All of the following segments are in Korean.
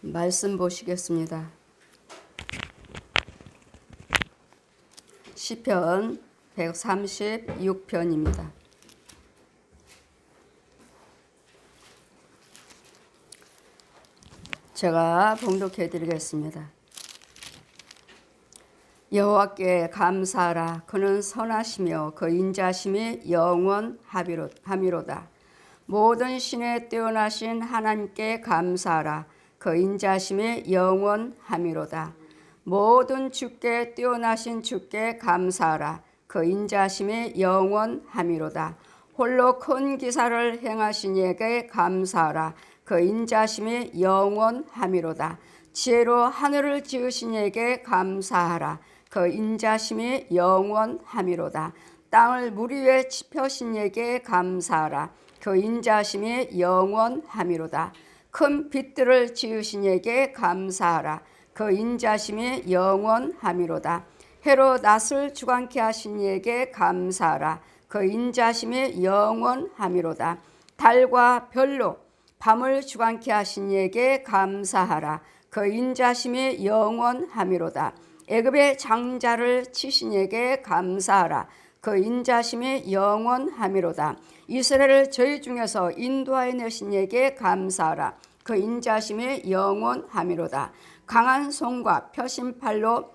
말씀 보시겠습니다. 시편 136편입니다. 제가 봉독해 드리겠습니다. 여호와께 감사하라. 그는 선하시며 그 인자심이 영원하미로다. 모든 신에 뛰어나신 하나님께 감사하라. 그 인자심이 영원하미로다. 모든 주께 뛰어나신 주께 감사하라. 그 인자심이 영원하미로다. 홀로 큰 기사를 행하신 이에게 감사하라. 그 인자심이 영원하미로다. 지혜로 하늘을 지으신 이에게 감사하라. 그 인자심이 영원하미로다. 땅을 물 위에 펴신 이에게 감사하라. 그 인자심이 영원하미로다. 큰 빛들을 지으신 이에게 감사하라. 그 인자심이 영원하미로다. 해로 낮을 주관케 하신 이에게 감사하라. 그 인자심이 영원하미로다. 달과 별로 밤을 주관케 하신 이에게 감사하라. 그 인자심이 영원하미로다. 애굽의 장자를 치신 이에게 감사하라. 그 인자심이 영원하미로다. 이스라엘을 저희 중에서 인도하여 내신 이에게 감사하라. 그 인자심이 영원하미로다. 강한 손과 펴신 팔로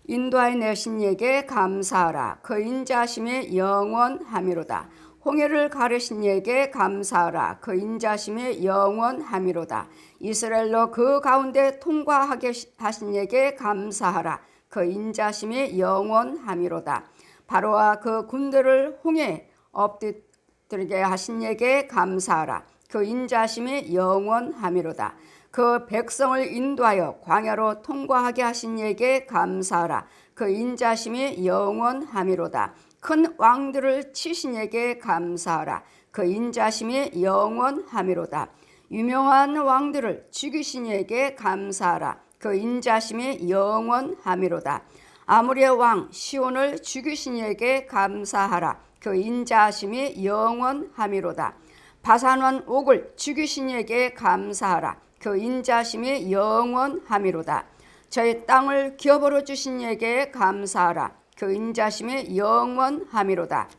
인도하여 내신 이에게 감사하라. 그 인자심이 영원하미로다. 홍해를 가르신 이에게 감사하라. 그 인자심이 영원하미로다. 이스라엘로 그 가운데 통과하게 하신 이에게 감사하라. 그 인자심이 영원하미로다. 바로와 그 군대를 홍해에 엎드리게 하신 이에게 감사하라. 그 인자심이 영원하미로다. 그 백성을 인도하여 광야로 통과하게 하신 이에게 감사하라. 그 인자심이 영원하미로다. 큰 왕들을 치신 이에게 감사하라. 그 인자심이 영원하미로다. 유명한 왕들을 죽이신 이에게 감사하라. 그 인자심이 영원하미로다. 아모리의 왕 시온을 죽이신 이에게 감사하라. 그 인자심이 영원하미로다. 바산왕 옥을 죽이신 이에게 감사하라. 그 인자심이 영원하미로다. 저희 땅을 기업으로 주신 이에게 감사하라. 그 인자심이 영원하미로다.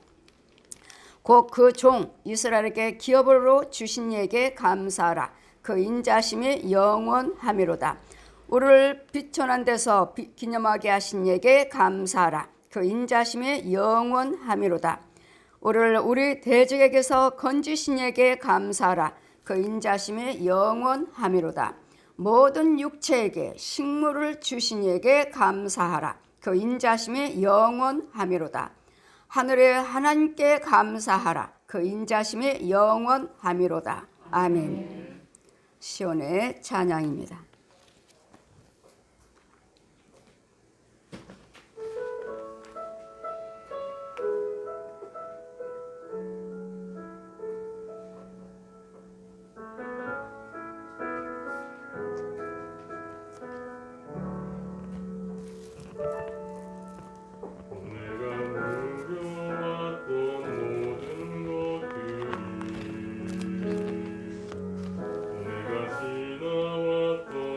곧 그 종 이스라엘에게 기업으로 주신 이에게 감사하라. 그 인자심이 영원하미로다. 우리를 비천한 데서 기념하게 하신 이에게 감사하라. 그 인자심이 영원하미로다. 우리를 우리 대적에게서 건지신 이에게 감사하라. 그 인자심이 영원하미로다. 모든 육체에게 식물을 주신 이에게 감사하라. 그 인자심이 영원하미로다. 하늘의 하나님께 감사하라. 그 인자심이 영원하미로다. 아멘. 시온의 찬양입니다. 지나왔던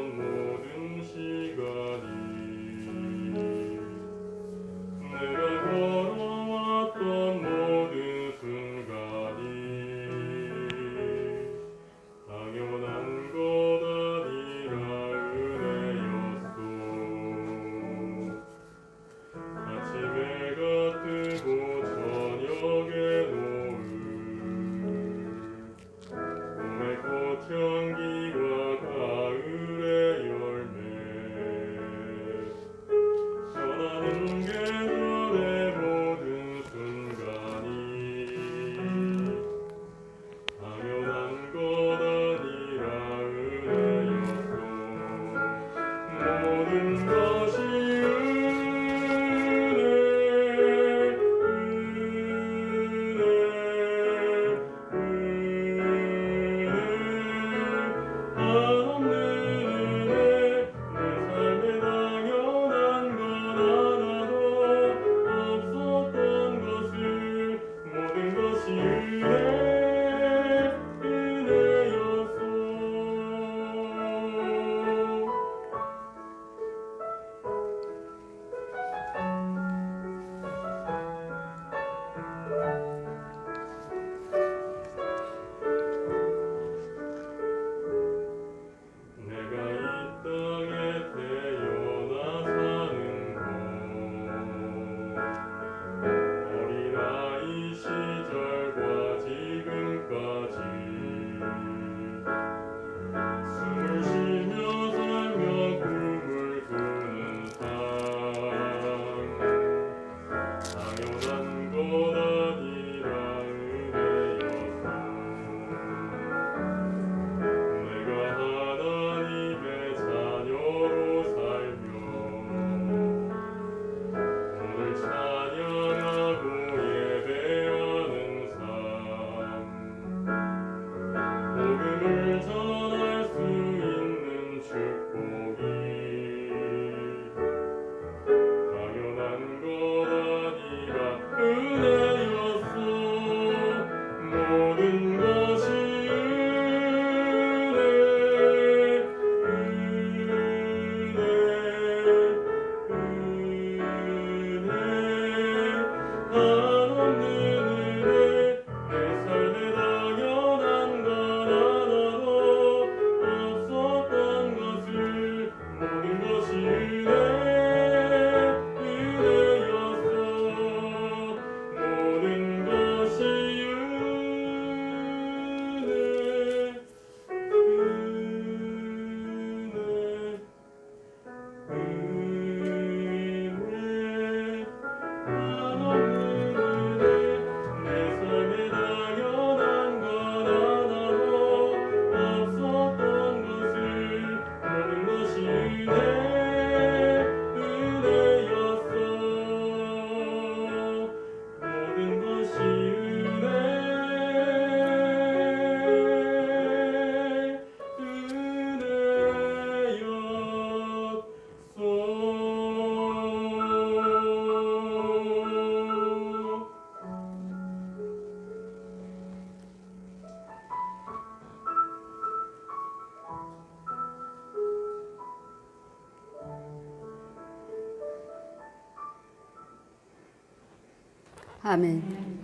아멘.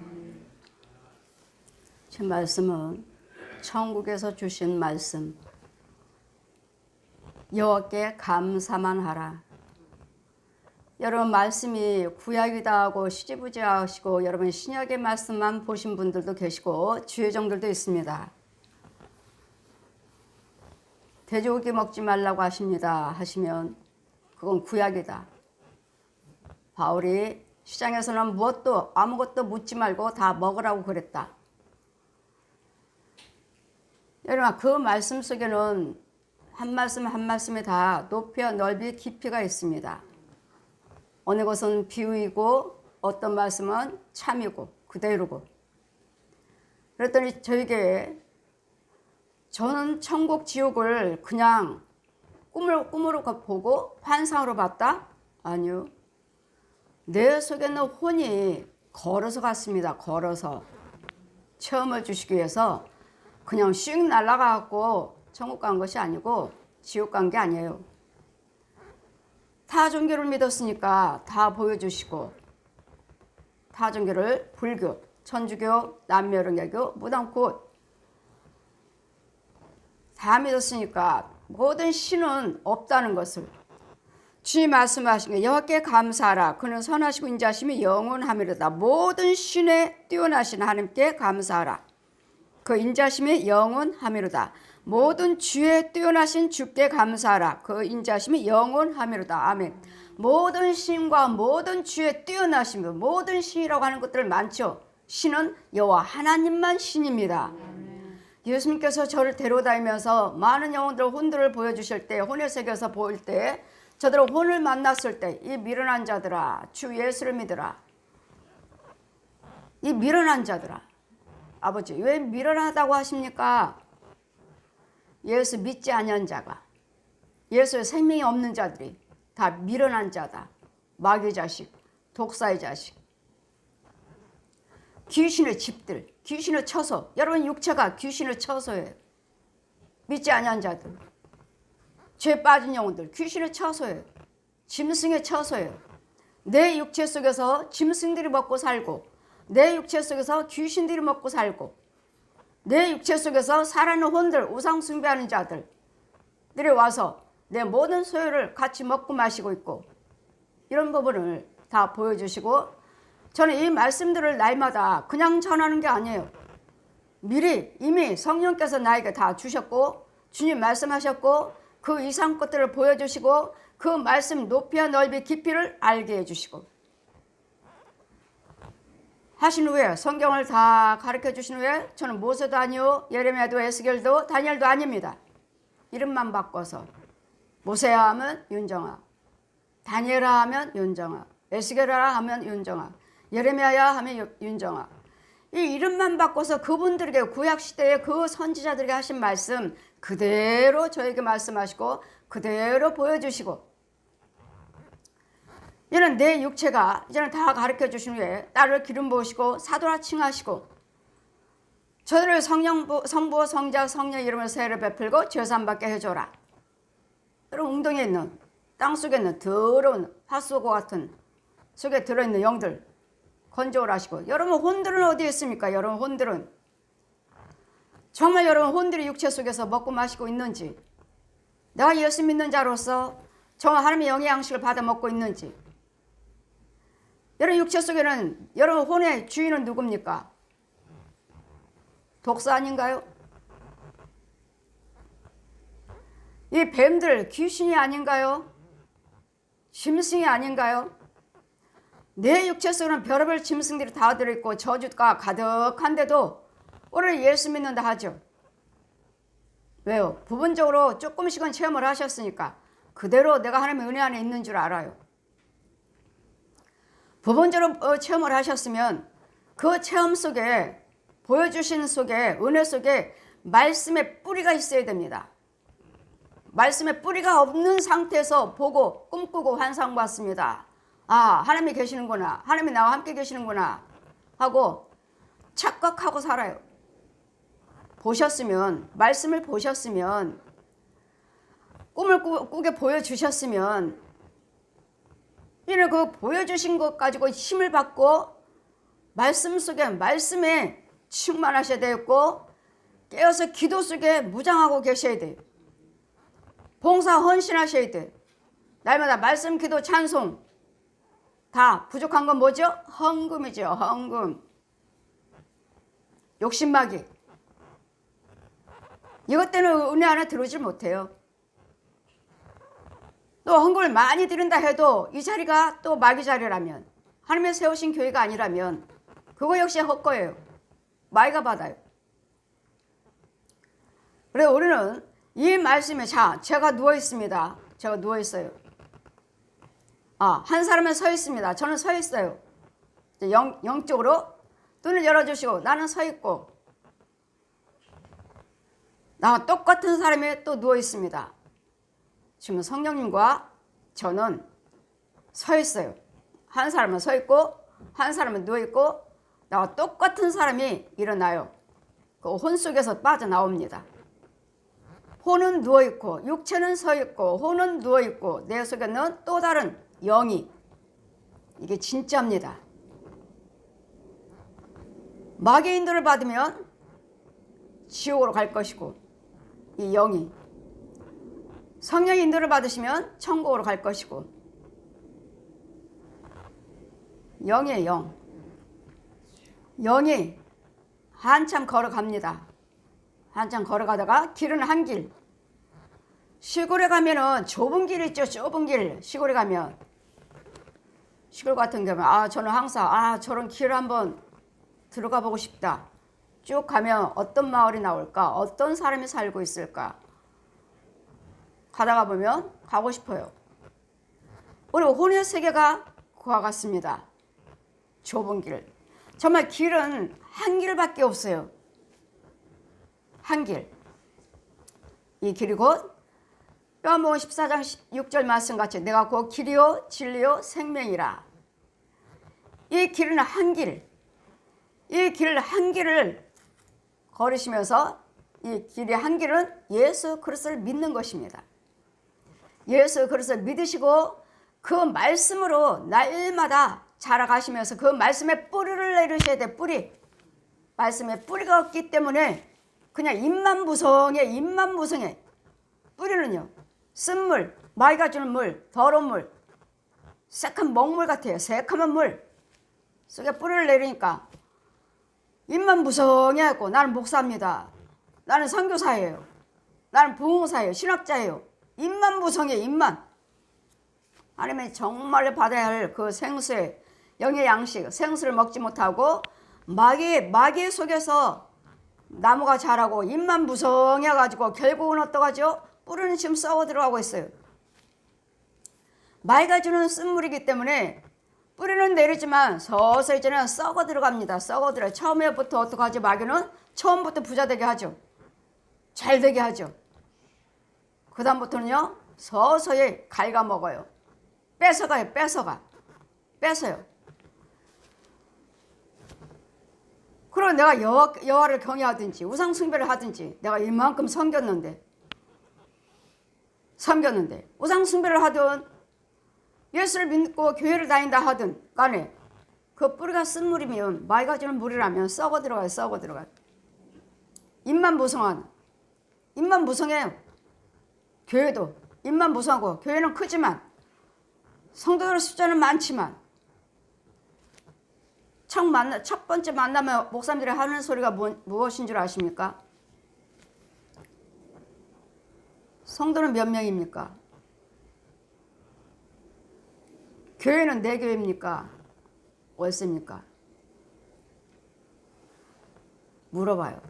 제 말씀은 천국에서 주신 말씀. 여호와께 감사만 하라. 여러분 말씀이 구약이다 하고 시지부지하시고 여러분 신약의 말씀만 보신 분들도 계시고 주의종들도 있습니다. 돼지고기 먹지 말라고 하십니다 하시면 그건 구약이다. 바울이 시장에서는 무엇도 아무것도 묻지 말고 다 먹으라고 그랬다. 여러분 그 말씀 속에는 한 말씀 한 말씀에 다 높이와 넓이 깊이가 있습니다. 어느 것은 비유이고 어떤 말씀은 참이고 그대로고. 그랬더니 저에게 저는 천국 지옥을 그냥 꿈으로 보고 환상으로 봤다? 아니요. 내 속에 있는 혼이 걸어서 갔습니다. 걸어서 체험을 주시기 위해서 그냥 씩 날아가고 천국 간 것이 아니고 지옥 간 게 아니에요. 타 종교를 믿었으니까 다 보여주시고 타 종교를 불교, 천주교, 남묘령개교, 무당꽃 다 믿었으니까 모든 신은 없다는 것을 주님 말씀하신 게 여호와께 감사하라. 그는 선하시고 인자하심이 영원하미로다. 모든 신에 뛰어나신 하나님께 감사하라. 그 인자하심이 영원하미로다. 모든 주에 뛰어나신 주께 감사하라. 그 인자하심이 영원하미로다. 아멘. 모든 신과 모든 주에 뛰어나심이 모든 신이라고 하는 것들 많죠. 신은 여호와 하나님만 신입니다. 예수님께서 저를 데려다니면서 많은 영혼들 혼들을 보여주실 때 혼의 세계에서 보일 때 저들은 혼을 만났을 때 이 미련한 자들아 주 예수를 믿으라. 이 미련한 자들아 아버지 왜 미련하다고 하십니까? 예수 믿지 아니한 자가 예수의 생명이 없는 자들이 다 미련한 자다. 마귀 자식, 독사의 자식, 귀신의 집들, 귀신의 처소. 여러분 육체가 귀신의 처소예요. 믿지 아니한 자들, 죄 빠진 영혼들 귀신의 처소예요. 짐승의 처소예요. 내 육체 속에서 짐승들이 먹고 살고 내 육체 속에서 귀신들이 먹고 살고 내 육체 속에서 살아있는 혼들 우상 숭배하는 자들들이 와서 내 모든 소유를 같이 먹고 마시고 있고 이런 부분을 다 보여주시고 저는 이 말씀들을 날마다 그냥 전하는 게 아니에요. 미리 이미 성령께서 나에게 다 주셨고 주님 말씀하셨고 그 이상 것들을 보여주시고 그 말씀 높이와 넓이 깊이를 알게 해주시고 하신 후에 성경을 다 가르쳐 주신 후에 저는 모세도 아니요 예레미야도 에스겔도 다니엘도 아닙니다. 이름만 바꿔서 모세야 하면 윤정아, 다니엘아 하면 윤정아, 에스겔아 하면 윤정아, 예레미야야 하면 윤정아. 이 이름만 바꿔서 그분들에게 구약시대에 그 선지자들에게 하신 말씀 그대로 저에게 말씀하시고 그대로 보여주시고 이제는 내 육체가 이제는 다 가르쳐 주신 후에 딸을 기름 부으시고 사도라 칭하시고 저들을 성부 성자 성령 이름을 세례를 베풀고 죄산 받게 해줘라. 여러분 웅덩이에 있는 땅속에 있는 더러운 핫소고 같은 속에 들어있는 영들 건져오라 하시고 여러분 혼들은 어디에 있습니까? 여러분 혼들은 정말 여러분 혼들이 육체 속에서 먹고 마시고 있는지 내가 예수 믿는 자로서 정말 하나님의 영의 양식을 받아 먹고 있는지 여러분 육체 속에는 여러분 혼의 주인은 누굽니까? 독사 아닌가요? 이 뱀들 귀신이 아닌가요? 짐승이 아닌가요? 내 육체 속에는 별의별 짐승들이 다 들어있고 저주가 가득한데도 오늘 예수 믿는다 하죠. 왜요? 부분적으로 조금씩은 체험을 하셨으니까 그대로 내가 하나님의 은혜 안에 있는 줄 알아요. 부분적으로 체험을 하셨으면 그 체험 속에 보여주신 속에 은혜 속에 말씀의 뿌리가 있어야 됩니다. 말씀의 뿌리가 없는 상태에서 보고 꿈꾸고 환상 봤습니다. 아 하나님이 계시는구나. 하나님이 나와 함께 계시는구나 하고 착각하고 살아요. 보셨으면 말씀을 보셨으면 꿈을 꾸게 보여주셨으면 이는 그 보여주신 것 가지고 힘을 받고 말씀 속에 말씀에 충만하셔야 되겠고 깨어서 기도 속에 무장하고 계셔야 돼요. 봉사 헌신하셔야 돼요. 날마다 말씀, 기도, 찬송 다 부족한 건 뭐죠? 헌금이죠. 헌금. 욕심마귀. 이것 때문에 은혜 안에 들어오질 못해요. 또 헌금을 많이 드린다 해도 이 자리가 또 마귀 자리라면 하나님의 세우신 교회가 아니라면 그거 역시 헛거예요. 마귀가 받아요. 그래서 우리는 이 말씀에 제가 누워 있습니다. 제가 누워 있어요. 한 사람은 서 있습니다. 저는 서 있어요. 영적으로 눈을 열어주시고 나는 서 있고 나와 똑같은 사람이 또 누워 있습니다. 지금 성령님과 저는 서 있어요. 한 사람은 서 있고 한 사람은 누워 있고 나와 똑같은 사람이 일어나요. 그 혼 속에서 빠져나옵니다. 혼은 누워 있고 육체는 서 있고 혼은 누워 있고 내 속에는 또 다른 영이 이게 진짜입니다. 마귀의 인도를 받으면 지옥으로 갈 것이고 이 영이 성령의 인도를 받으시면 천국으로 갈 것이고 영이에요. 영. 영이 한참 걸어갑니다. 한참 걸어가다가 길은 한 길. 시골에 가면은 좁은 길 있죠. 좁은 길. 시골에 가면 시골 같은 경우는 저는 항상 저런 길을 한번 들어가 보고 싶다. 쭉 가면 어떤 마을이 나올까? 어떤 사람이 살고 있을까? 가다가 보면 가고 싶어요. 우리 혼의 세계가 그와 같습니다. 좁은 길. 정말 길은 한 길밖에 없어요. 한 길. 이 길이 곧 요한복음 14장 6절 말씀같이 내가 곧 길이요 진리요 생명이라. 이 길은 한 길. 이 길 한 길을 걸으시면서 이 길의 한 길은 예수 그리스도를 믿는 것입니다. 예수 그리스도를 믿으시고 그 말씀으로 날마다 자라가시면서 그 말씀에 뿌리를 내리셔야 돼. 뿌리. 말씀에 뿌리가 없기 때문에 그냥 입만 무성해. 뿌리는요. 쓴물, 마귀가 주는 물, 더러운 물, 새카만 먹물 같아요. 새카만 물 속에 뿌리를 내리니까 입만 무성해갖고 나는 목사입니다. 나는 선교사예요. 나는 부흥사예요. 신학자예요. 입만 무성해. 입만. 하나님이 정말로 받아야 할 그 생수의 영의 양식, 생수를 먹지 못하고 마귀 속에서 나무가 자라고 입만 무성해가지고 결국은 어떡하죠? 뿌리는 지금 썩어 들어가고 있어요. 마귀가 주는 쓴물이기 때문에 뿌리는 내리지만 서서히 저는 썩어 들어갑니다. 썩어 들어요. 처음에부터 어떡하죠? 마귀는 처음부터 부자 되게 하죠. 잘 되게 하죠. 그 다음부터는요 서서히 갉아먹어요. 뺏어가요. 뺏어요. 그럼 내가 여호와를 경외하든지 우상 숭배를 하든지 내가 이만큼 섬겼는데 우상 숭배를 하든 예수를 믿고 교회를 다닌다 하든 간에 그 뿌리가 쓴물이면 마귀가 주는 물이라면 썩어 들어가요. 입만 무성해요. 교회도 입만 무성하고 교회는 크지만 성도들 숫자는 많지만 첫 번째 만나면 목사님들이 하는 소리가 무엇인 줄 아십니까? 성도는 몇 명입니까? 교회는 내 교회입니까? 월세입니까? 물어봐요.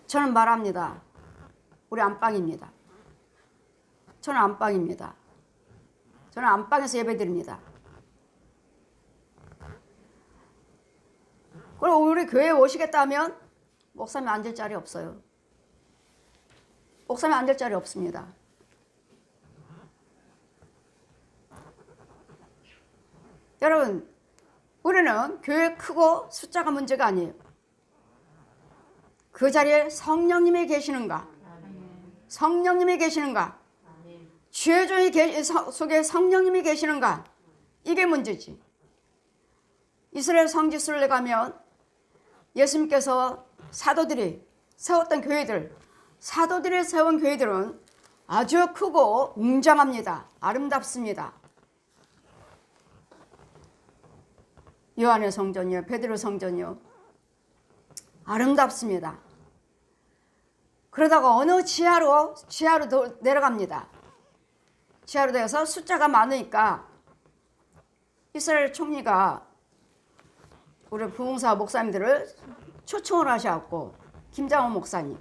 저는 말합니다. 우리 안방입니다. 저는 안방에서 예배드립니다. 그리고 우리 교회에 오시겠다 하면 목사님 앉을 자리 없어요. 목사님 앉을 자리 없습니다. 여러분, 우리는 교회 크고 숫자가 문제가 아니에요. 그 자리에 성령님이 계시는가? 주의 종이 속에 성령님이 계시는가? 이게 문제지. 이스라엘 성지순례 가면 예수님께서 사도들이 세웠던 교회들, 사도들이 세운 교회들은 아주 크고 웅장합니다. 아름답습니다. 요한의 성전이요, 베드로 성전이요, 아름답습니다. 그러다가 어느 지하로 내려갑니다. 지하로 내려서 숫자가 많으니까 이스라엘 총리가 우리 부흥사 목사님들을 초청을 하셔갖고, 김장원 목사님,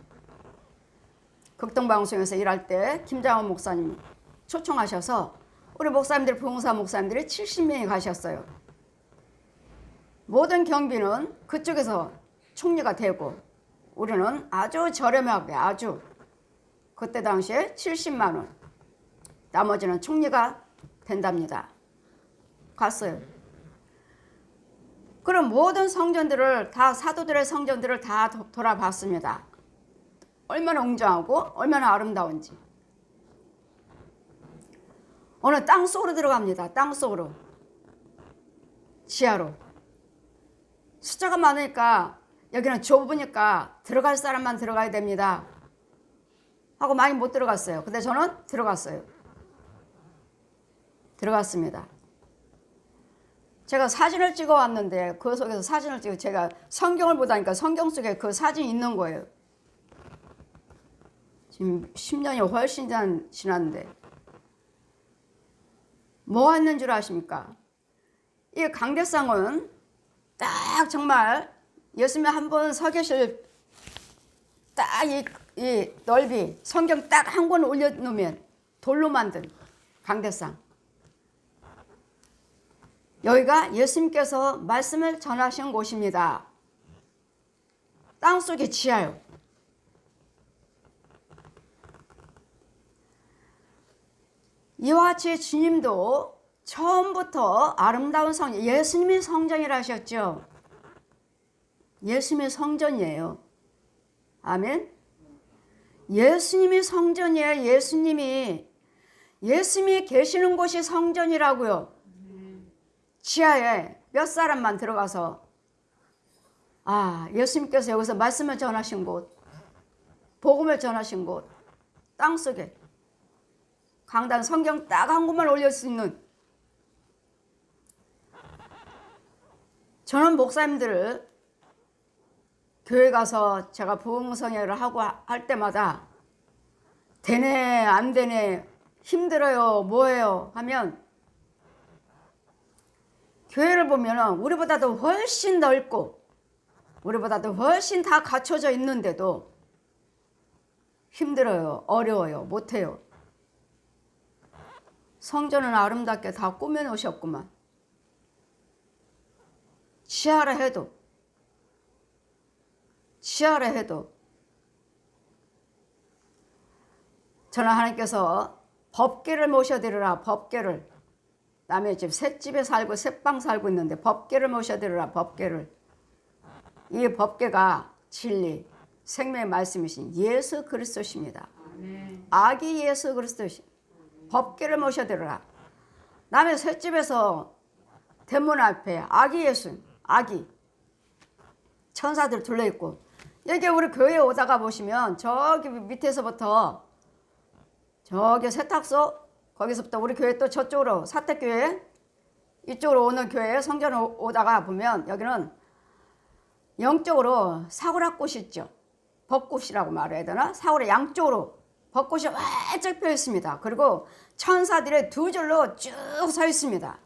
극동방송에서 일할 때 김장원 목사님 초청하셔서 우리 목사님들, 부흥사 목사님들이 70명이 가셨어요. 모든 경비는 그쪽에서 총리가 되고, 우리는 아주 저렴하게, 아주 그때 당시에 70만 원, 나머지는 총리가 된답니다. 갔어요. 그럼 모든 성전들을 다, 사도들의 성전들을 다 돌아봤습니다. 얼마나 웅장하고 얼마나 아름다운지. 어느 땅속으로 들어갑니다. 땅속으로, 지하로. 숫자가 많으니까, 여기는 좁으니까 들어갈 사람만 들어가야 됩니다 하고 많이 못 들어갔어요. 근데 저는 들어갔어요. 들어갔습니다. 제가 사진을 찍어 왔는데, 그 속에서 사진을 찍어, 제가 성경을 보다니까 성경 속에 그 사진이 있는 거예요. 지금 10년이 훨씬 지났는데 뭐 했는 줄 아십니까? 이 강대상은 딱 정말 예수님이 한 번 서 계실 딱 이 넓이, 성경 딱 한 권 올려놓으면 돌로 만든 강대상. 여기가 예수님께서 말씀을 전하신 곳입니다. 땅속의 지하요. 이와 같이 주님도 처음부터 아름다운 성전, 예수님이 성전이라 하셨죠. 예수님이 성전이에요. 아멘. 예수님이 성전이에요. 예수님이 계시는 곳이 성전이라고요. 지하에 몇 사람만 들어가서, 예수님께서 여기서 말씀을 전하신 곳, 복음을 전하신 곳, 땅속에 강단 성경 딱 한 권만 올릴 수 있는, 저는 목사님들을 교회 가서 제가 부흥성회를 하고 할 때마다 되네 안 되네, 힘들어요 뭐예요 하면, 교회를 보면 우리보다도 훨씬 넓고 우리보다도 훨씬 다 갖춰져 있는데도 힘들어요, 어려워요, 못해요. 성전은 아름답게 다 꾸며 놓으셨구만. 지하라 해도 저는 하나님께서 법궤를 모셔드리라, 법궤를. 남의 집 셋집에 살고 셋방 살고 있는데 법궤를 모셔드리라, 법궤를. 이 법궤가 진리, 생명의 말씀이신 예수 그리스도십니다. 아기 예수 그리스도신 법궤를 모셔드리라. 남의 셋집에서 대문 앞에 아기 예수, 아기 천사들 둘러있고, 여기 우리 교회에 오다가 보시면 저기 밑에서부터 저기 세탁소, 거기서부터 우리 교회 또 저쪽으로 사택교회 이쪽으로 오는 교회 성전 오다가 보면 여기는 영적으로 사구락꽃이 있죠. 벚꽃이라고 말해야 되나? 사구락 양쪽으로 벚꽃이 활짝 펴 있습니다. 그리고 천사들의 두 줄로 쭉 서 있습니다.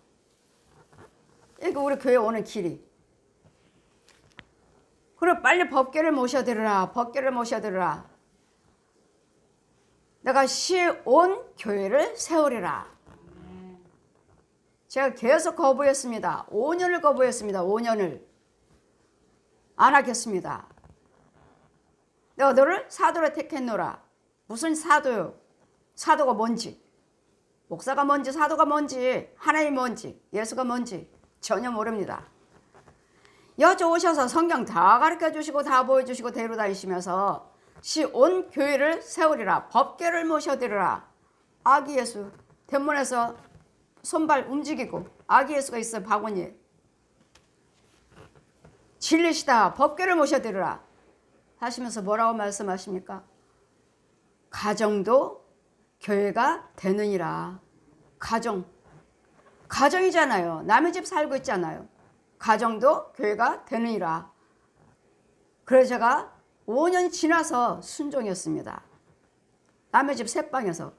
이게 우리 교회 오는 길이. 그리고 빨리 법궤를 모셔드리라, 법궤를 모셔드리라. 내가 시온 교회를 세우리라. 제가 계속 거부했습니다. 5년을 거부했습니다. 5년을. 안 하겠습니다. 내가 너를 사도로 택했노라. 무슨 사도요? 사도가 뭔지, 목사가 뭔지, 사도가 뭔지, 하나님이 뭔지, 예수가 뭔지 전혀 모릅니다. 여기 오셔서 성경 다 가르쳐 주시고 다 보여주시고 데리고 다니시면서 시온 교회를 세우리라, 법궤를 모셔드리라. 아기 예수 대문에서 손발 움직이고 아기 예수가 있어요. 바구니에 진리시다. 법궤를 모셔드리라. 하시면서 뭐라고 말씀하십니까? 가정도 교회가 되느니라. 가정이잖아요. 남의 집 살고 있잖아요. 가정도 교회가 되느니라. 그래서 제가 5년 지나서 순종했습니다. 남의 집 새방에서.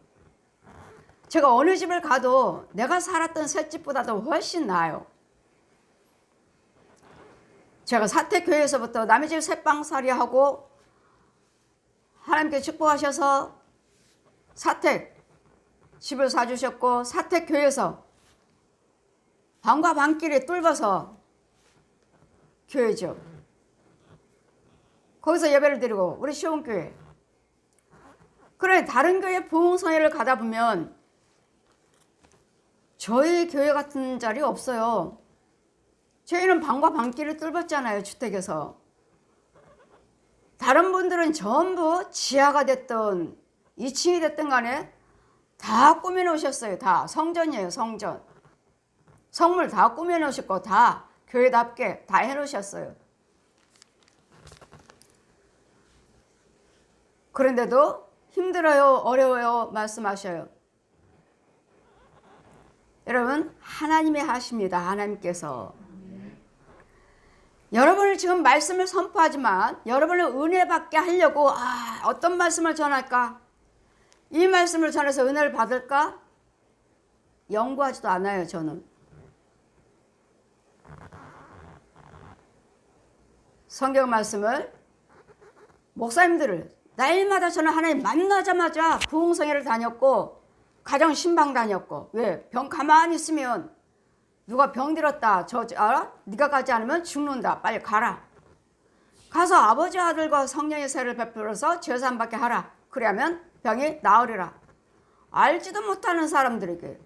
제가 어느 집을 가도 내가 살았던 새 집보다도 훨씬 나아요. 제가 사택교회에서부터 남의 집 새방살이 하고 하나님께 축복하셔서 사택 집을 사주셨고, 사택교회에서 방과 방길에 뚫어서 교회죠. 거기서 예배를 드리고 우리 시온교회. 그래, 다른 교회 부흥성회를 가다 보면 저희 교회 같은 자리 없어요. 저희는 방과 방길을 뚫었잖아요. 주택에서. 다른 분들은 전부 지하가 됐든 2층이 됐든 간에 다 꾸며놓으셨어요. 다 성전이에요. 성전. 성물 다 꾸며놓으셨고 다 교회답게 다 해놓으셨어요. 그런데도 힘들어요, 어려워요 말씀하셔요. 여러분, 하나님이 하십니다. 하나님께서. 여러분을 지금 말씀을 선포하지만 여러분을 은혜 받게 하려고 어떤 말씀을 전할까? 이 말씀을 전해서 은혜를 받을까? 연구하지도 않아요. 저는. 성경 말씀을 목사님들을 날마다 저는 하나님 만나자마자 부흥성회를 다녔고 가정 신방 다녔고. 왜? 병 가만히 있으면 누가 병 들었다. 알아? 네가 가지 않으면 죽는다. 빨리 가라. 가서 아버지 아들과 성령의 세를 베풀어서 죄사함 받게 하라. 그래야면 병이 나으리라. 알지도 못하는 사람들에게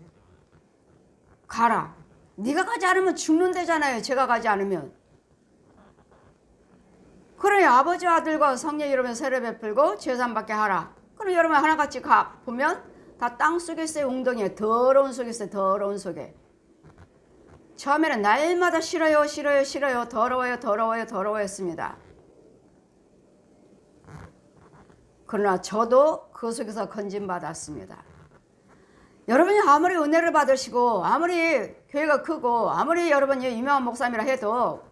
가라. 네가 가지 않으면 죽는다잖아요. 제가 가지 않으면. 그러니 아버지 아들과 성령 이름의 세를 베풀고 죄사함 받게 하라. 그럼 여러분 하나같이 가 보면 다 땅속에 있어요. 웅덩이에. 더러운 속에 있어요. 더러운 속에. 처음에는 날마다 싫어요. 더러워요 했습니다. 그러나 저도 그 속에서 건진받았습니다. 여러분이 아무리 은혜를 받으시고 아무리 교회가 크고 아무리 여러분이 유명한 목사님이라 해도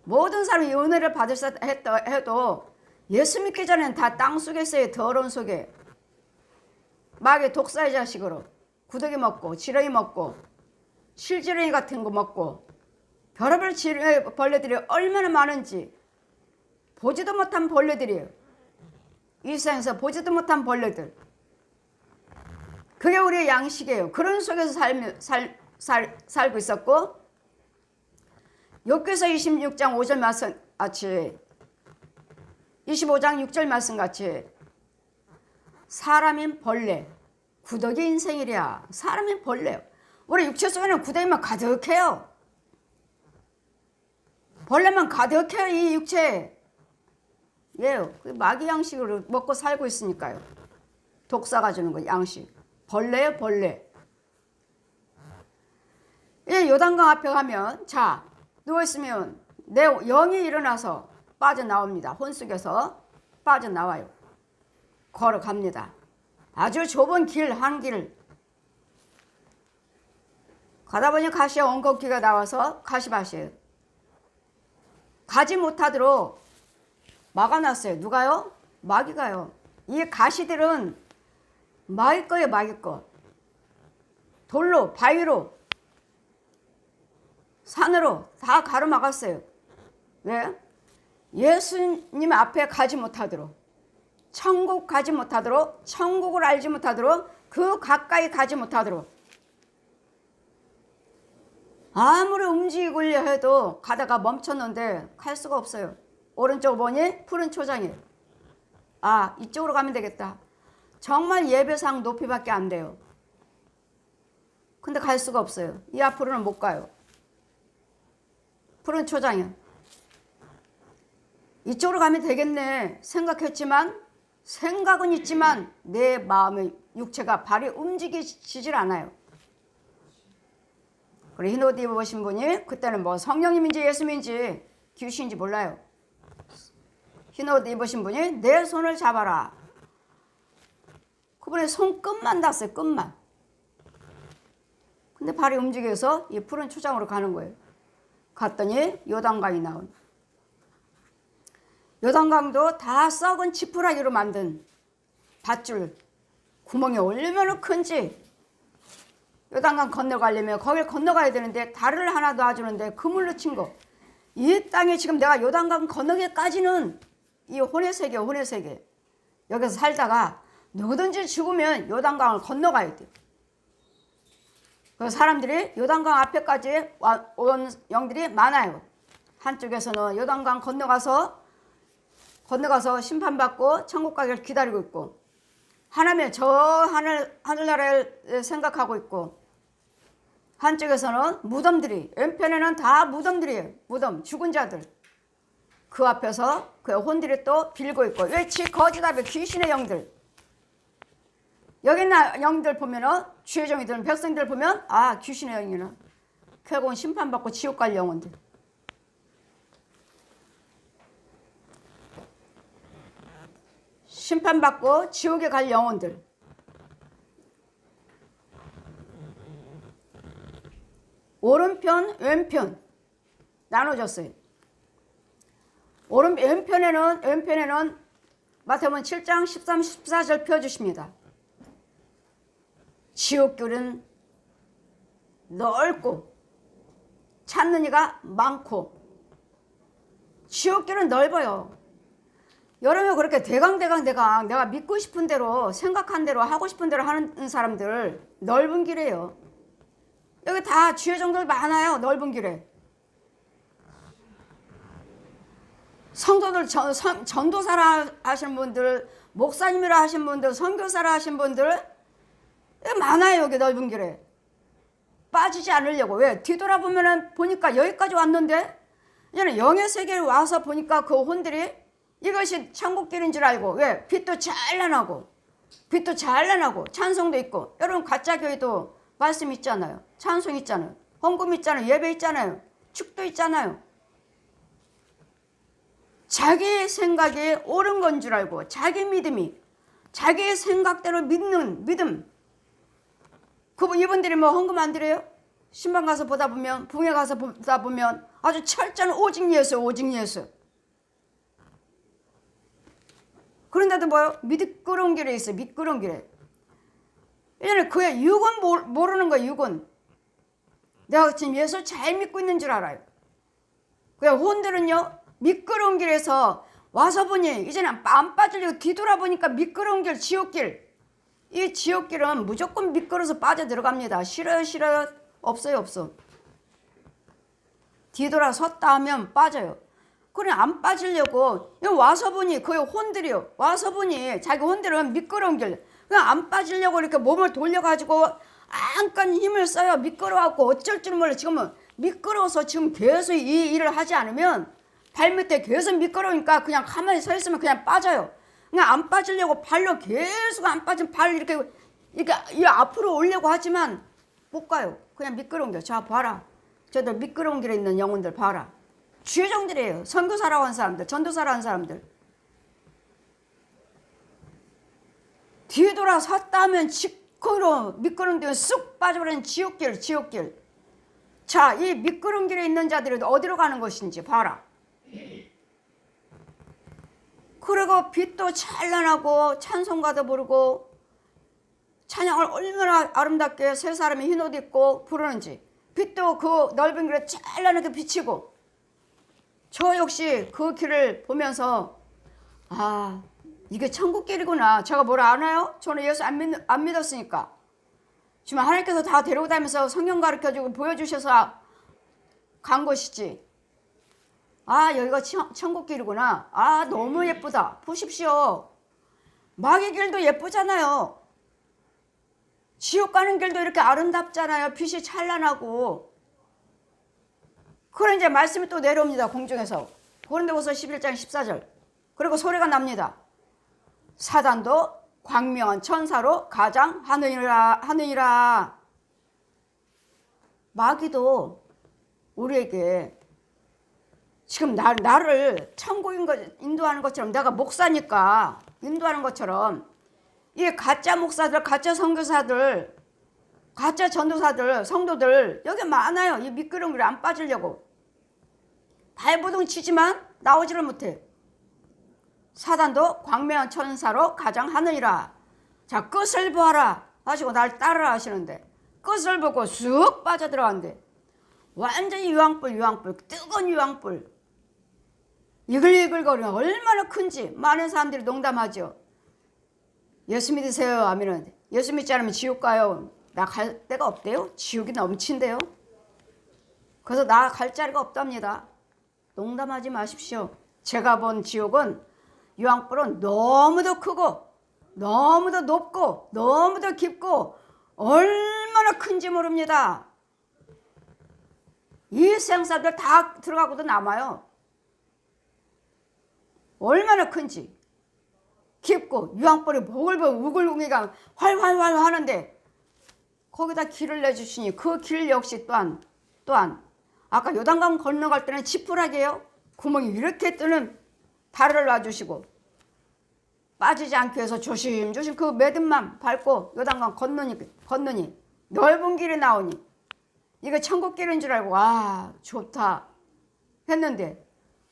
모든 사람이 은혜를 받으셨다 해도 예수 믿기 전에는 다 땅속에 있어요. 더러운 속에. 마귀 독사의 자식으로 구더기 먹고 지렁이 먹고 실지렁이 같은 거 먹고 별의별 벌레들이 얼마나 많은지 보지도 못한 벌레들이에요. 이 세상에서 보지도 못한 벌레들. 그게 우리의 양식이에요. 그런 속에서 살고 있었고, 욥기서 26장 5절 말씀 같이 25장 6절 말씀 같이 사람인 벌레 구더기 인생이랴. 사람인 벌레요. 우리 육체 속에는 구더기만 가득해요. 벌레만 가득해요. 이 육체. 예요. 마귀 양식으로 먹고 살고 있으니까요. 독사가 주는 거 양식. 벌레요, 벌레. 이 요단강 앞에 가면 자 누워있으면 내 영이 일어나서 빠져나옵니다. 혼속에서 빠져나와요. 걸어갑니다. 아주 좁은 길, 한 길. 가다 보니 가시에 엉겅퀴가 나와서 가시밭이에요. 가지 못하도록 막아놨어요. 누가요? 마귀가요. 이 가시들은 마귀 거예요. 마귀 거. 돌로, 바위로, 산으로 다 가로막았어요. 왜? 예수님 앞에 가지 못하도록, 천국 가지 못하도록, 천국을 알지 못하도록, 그 가까이 가지 못하도록. 아무리 움직이려 해도 가다가 멈췄는데 갈 수가 없어요. 오른쪽 보니 푸른 초장이에요. 아, 이쪽으로 가면 되겠다. 정말 예배상 높이밖에 안 돼요. 근데 갈 수가 없어요. 이 앞으로는 못 가요. 푸른 초장이요. 이쪽으로 가면 되겠네 생각했지만, 생각은 있지만 내 마음의 육체가 발이 움직이질 않아요. 그리고 흰 옷 입으신 분이 그때는 뭐 성령님인지 예수님인지 귀신인지 몰라요. 흰 옷 입으신 분이 내 손을 잡아라. 그분의 손끝만 닿았어요. 끝만. 근데 발이 움직여서 이 푸른 초장으로 가는 거예요. 갔더니 요단강이 나온. 요단강도 다 썩은 지푸라기로 만든 밧줄 구멍이 얼마나 큰지. 요단강 건너가려면 거길 건너가야 되는데 다리를 하나 놔주는데 그물로 친 거. 이 땅에 지금 내가 요단강 건너기까지는 이 혼의 세계, 혼의 세계. 여기서 살다가 누구든지 죽으면 요단강을 건너가야 돼. 그 사람들이 요단강 앞에까지 온 영들이 많아요. 한쪽에서는 요단강 건너가서 심판받고 천국 가기를 기다리고 있고, 하나면 저 하늘나라를 생각하고 있고, 한쪽에서는 무덤들이, 왼편에는 다 무덤들이에요. 무덤, 죽은 자들. 그 앞에서 그 혼들이 또 빌고 있고, 왜 거짓 앞에 귀신의 영들. 여기 있는 영들 보면은, 주의 종이들, 백성들 보면, 아, 귀신의 영이나. 결국은 심판받고 지옥 갈 영혼들. 심판받고 지옥에 갈 영혼들. 오른편, 왼편 나눠졌어요. 왼편에는 마태복음 7장 13, 14절 펴주십니다. 지옥길은 넓고 찾는 이가 많고, 지옥길은 넓어요. 여러분 그렇게 대강 내가 믿고 싶은 대로, 생각한 대로, 하고 싶은 대로 하는 사람들 넓은 길이에요. 여기 다 주의 종들 많아요. 넓은 길에. 성도들, 전도사라 하시는 분들, 목사님이라 하신 분들, 선교사라 하신 분들 많아요. 여기 넓은 길에. 빠지지 않으려고. 왜? 뒤돌아보면은 보니까 여기까지 왔는데, 이제는 영의 세계에 와서 보니까 그 혼들이 이것이 천국길인 줄 알고, 왜? 빛도 찬란하고 찬송도 있고. 여러분 가짜 교회도 말씀 있잖아요. 찬송 있잖아요. 헌금 있잖아요. 예배 있잖아요. 축도 있잖아요. 자기 생각이 옳은 건 줄 알고, 자기 믿음이, 자기 생각대로 믿는 믿음. 이분들이 뭐 헌금 안 드려요? 신방 가서 보다 보면, 붕에 가서 보다 보면 아주 철저한 오직 예수, 오직 예수. 그런데도 뭐요? 미끄러운 길에 있어요. 미끄러운 길에. 이제는 그의 육은 모르는 거예요. 육은. 내가 지금 예수를 잘 믿고 있는 줄 알아요. 그냥 혼들은요, 미끄러운 길에서 와서 보니 이제는 안 빠지려고 뒤돌아보니까 미끄러운 길, 지옥길. 이 지옥길은 무조건 미끄러서 빠져 들어갑니다. 싫어요? 없어요. 뒤돌아섰다 하면 빠져요. 그래, 안 빠지려고 와서 보니 그의 혼들이요. 와서 보니 자기 혼들은 미끄러운 길. 그냥 안 빠지려고 이렇게 몸을 돌려가지고 안간 힘을 써요. 미끄러워갖고 어쩔 줄 몰라. 지금은 미끄러워서 지금 계속 이 일을 하지 않으면, 발밑에 계속 미끄러우니까 그냥 가만히 서 있으면 그냥 빠져요. 그냥 안 빠지려고 발로 계속 안 빠진 발 이렇게 이 앞으로 오려고 하지만 못 가요. 그냥 미끄러운 길. 자, 봐라. 저들 미끄러운 길에 있는 영혼들 봐라. 주의종들이에요. 선교사라고 한 사람들, 전도사라고 한 사람들. 뒤돌아섰다 하면 거기로 미끄러운 데에 쑥 빠져버리는 지옥길. 자, 이 미끄러운 길에 있는 자들이 어디로 가는 것인지 봐라. 그리고 빛도 찬란하고 찬송가도 부르고 찬양을 얼마나 아름답게 세 사람이 흰 옷 입고 부르는지, 빛도 그 넓은 길에 찬란하게 비치고, 저 역시 그 길을 보면서, 아, 이게 천국길이구나. 제가 뭘 아나요? 저는 예수 안 믿었으니까. 지금 하나님께서 다 데리고 다니면서 성경 가르쳐주고 보여주셔서 간 것이지. 아, 여기가 천국길이구나. 아, 너무 예쁘다. 보십시오. 마귀 길도 예쁘잖아요. 지옥 가는 길도 이렇게 아름답잖아요. 빛이 찬란하고. 그런 이제 말씀이 또 내려옵니다. 공중에서. 고린도후서 11장 14절. 그리고 소리가 납니다. 사단도 광명한 천사로 가장하느니라. 마귀도 우리에게 지금 나를 천국 인도하는 것처럼 내가 목사니까 인도하는 것처럼 이 가짜 목사들, 가짜 선교사들, 가짜 전도사들, 성도들 여기 많아요. 이 미끄럼틀에 안 빠지려고 발버둥 치지만 나오지를 못해. 사단도 광명한 천사로 가장하느니라. 자, 끝을 보아라 하시고 날 따르라 하시는데 끝을 보고 쑥 빠져들어간대. 완전히 유황불 뜨거운 유황불 이글이글거리면 얼마나 큰지. 많은 사람들이 농담하죠. 예수 믿으세요 하면은 예수 믿지 않으면 지옥 가요. 나 갈 데가 없대요. 지옥이 넘친대요. 그래서 나 갈 자리가 없답니다. 농담하지 마십시오. 제가 본 지옥은 유황불은 너무도 크고 너무도 높고 너무도 깊고 얼마나 큰지 모릅니다. 이 생사들 다 들어가고도 남아요. 얼마나 큰지 깊고 유황불이 보글보글 우글우글가 활활활 하는데 거기다 길을 내주시니 그 길 역시 또한 아까 요단강 건너갈 때는 지푸라기예요. 구멍이 이렇게 뜨는 다리를 놔주시고 빠지지 않기 위해서 조심조심 그 매듭만 밟고 요단강 건너니 넓은 길이 나오니 이거 천국길인 줄 알고 와 좋다 했는데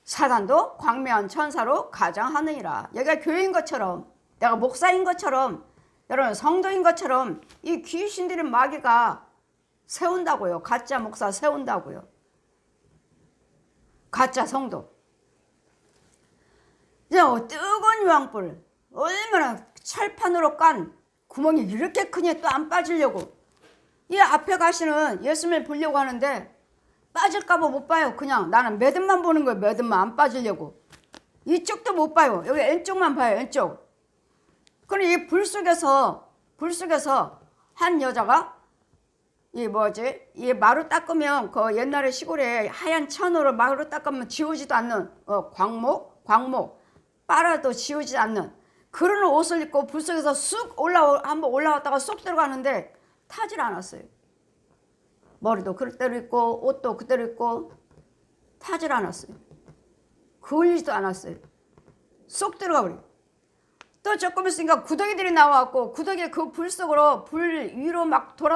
사단도 광명한 천사로 가장하느니라. 여기가 교회인 것처럼 내가 목사인 것처럼 여러분 성도인 것처럼 이 귀신들의 마귀가 세운다고요. 가짜 목사 세운다고요. 가짜 성도. 이제 뜨거운 유황불 얼마나 철판으로 깐 구멍이 이렇게 크니 또 안 빠지려고 이 앞에 가시는 예수님을 보려고 하는데 빠질까봐 못 봐요. 그냥 나는 매듭만 보는 거예요. 매듭만 안 빠지려고. 이쪽도 못 봐요. 여기 왼쪽만 봐요. 왼쪽. 그럼 이 불 속에서 한 여자가 이 마루 닦으면 그 옛날에 시골에 하얀 천으로 마루 닦으면 지우지도 않는 광목 빨아도 지우지 않는 그런 옷을 입고 불 속에서 한번 올라왔다가 쑥 들어가는데 타질 않았어요. 머리도 그대로 있고 옷도 그대로 있고 타질 않았어요. 그을리지도 않았어요. 쏙 들어가 버려. 또 조금 있으니까 구더기들이 나와갖고 구더기 그 불 속으로 불 위로 막 돌아